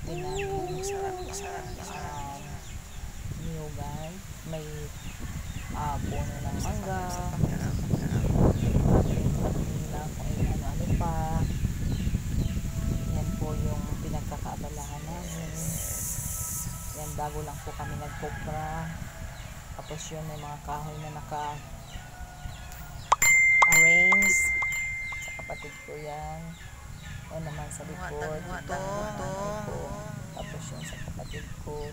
maintenance. Niyugan. May puno ng mangga. Na kung ano pa. Yan po yung pinagkakaabalahan namin. Yan, bago lang po kami nagpopra. Tapos yun, may mga kahoy na naka-arrange. Sa kapatid ko yan. Yan naman sa likod. Tapos yun sa kapatid ko.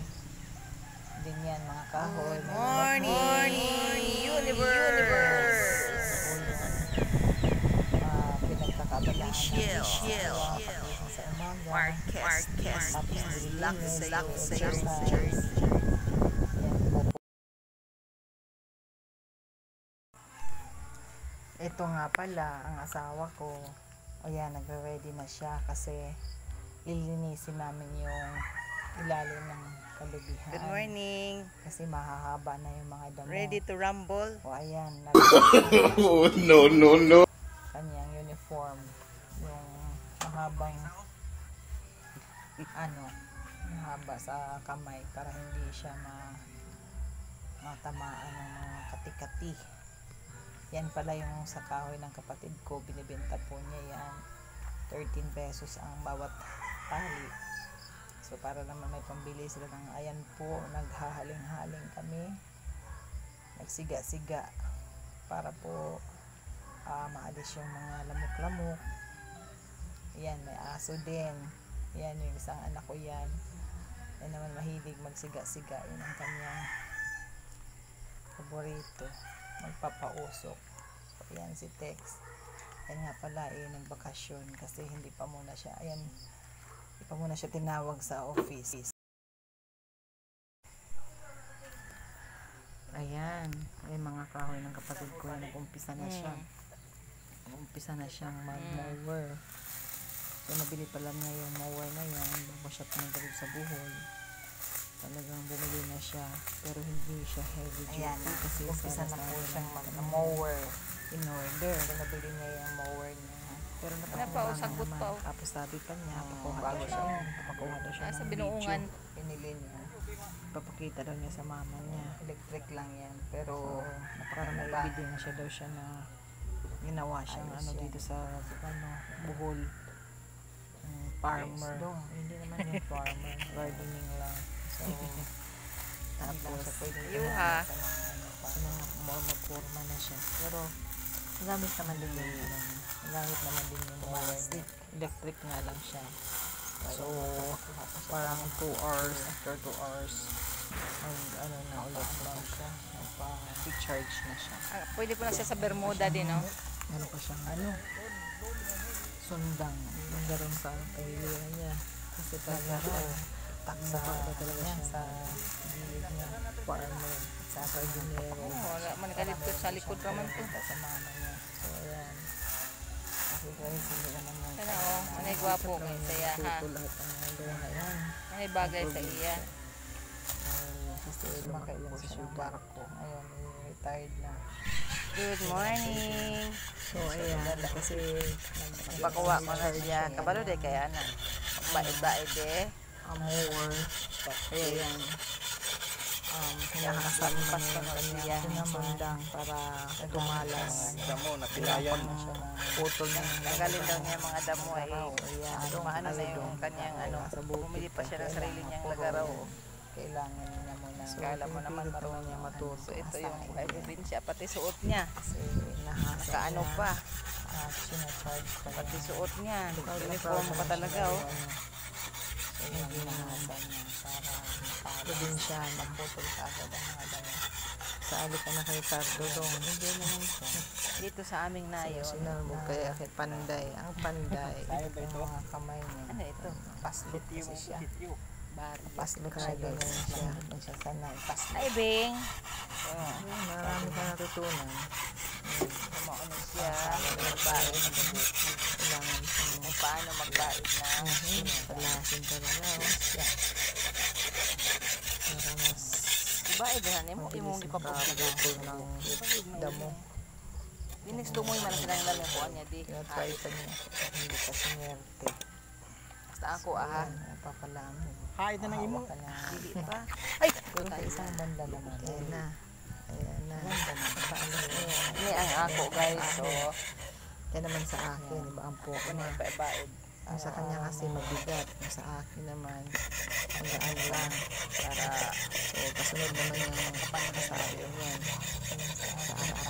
Din yan, mga kahoy. Morning, universe! Pinagkakabalahan Michelle. sa umaga. Marquez. Tapos nililinis. Luck sa'yo. Ito nga pala ang asawa ko. O yan, nagre-ready na siya kasi lilinisin namin yung ilalim ng kalubihan. Good morning. Kasi mahahaba na yung mga damo. Ready to rumble? O ayan, Oh, no. kanyang uniform. Yung mahabang mahaba sa kamay para hindi siya matamaan ng mga kati-kati. Yan pala yung sa kahoy ng kapatid ko, binibenta po niya yan. 13 pesos ang bawat tali. So para naman may pambili sila ng, ayan po, naghahaling-haling kami. Nagsiga-siga para po maalis yung mga lamok-lamok. Yan, may aso din. Yan, yung isang anak ko yan. Yan naman mahilig magsiga-siga. Yan ang kanyang paborito. Magpapausok. So, ayan si Tex. Yan nga pala, nagbakasyon kasi hindi pa muna siya tinawag sa office. Ayan, may mga kahoy ng kapatid ko. Nag-umpisa na siya. Nag-umpisa na siyang mag-mower. So, nabili pala niya yung mower na yan bago siya pinagdalog sa Bohol. Talagang bumili na siya, pero hindi siya heavy duty. Ayan, kasi umpisa na po siyang mag-mower in order. So, nabili niya yung mower niya. Pero napakuha naman. Tapos sabi pa niya, pakuha daw siya Sa ng binuungan. video. Pinili niya. Papakita daw niya sa mama niya. Electric lang yan. Pero napakarami ebidensya siya daw siya na ginawa siyang dito sa Bohol. Farmer. Hindi naman yung farmer. Gardening lang. So, tapos Yuha. magporma na siya. Pero gamit naman din yung mower niya. Electric nga lang siya. So, parang 2 hours, after 2 hours, na ulit lang siya. Magpa-recharge na siya. Pwede po na siya sa Bermuda din, no? Meron pa siyang sundang. Meron sa pagiliran niya. Kasi taksa talaga siya sa gilid niya. Farmer. Sa jardinero. Wala man kalito sa likod raman to. Sa mama niya. So, ayan. Kasi guys, hindi naman yan. Manay gwapo kay saya, ha? Tuto lahat ang gawa na yan. Manay bagay sa iya. Kasi lumakay lang siya ng barko. Ayun, retired na. Good morning. So, ayan. Kasi Pakuha ko na siya. Kabalo de kaya na. Bait-bait de. mower. Kaya yan. Hinahasan man yung kanyang sundang para tumalas. Damo, napilayan. Putol na yung Tanggalin daw niya mga damo ay maano na yung kanyang bumili pa siya ng sarili niyang lagaraw. Kailangan niya muna. Kala mo naman marunong niya matuto. So ito yung evidensya, pati suot niya. Kasi nahasa Kaano pa, sinacharge pa pati niya. suot niya. Uniform pa talaga, oh. So yung ginahasa niya para probinsya na putol ka agad ang mga damo. Saali ka na kay Cardo dong. Hindi naman siya. Dito sa aming nayon. Sinalbog kaya kay Panday. Ang Panday. Yung mga kamay niya. Ano ito? Paslot kasi siya. Bari. Paslot siya. Ganyan siya. Kung siya sanay. Paslot. Ay, Bing. Marami ka natutunan. Ano siya? Magbait. Kailangan siyang Kung paano magbait na. palasin talaga. Siya. Para mas Diba, ibahan mo? Imong pagkakaputol ng damo. Dinext mo yung mga sinanglan yung buwan niya, di. Tinatry pa niya. Hindi ka sinerte. basta ako aha. Papalamo. Haid na ng imo. Hawakan niya. Dili pa. Ay, Sa isang banda naman. Ayan na. Ayan na. ini ang ako guys. So, Yan naman sa akin. Iba ang po ano na. yung paibaid. Ang sa kanya kasi mabigat. Ang sa akin naman, ang gaan lang. Para So, kasunod naman yung kasabi yan. Sa araw.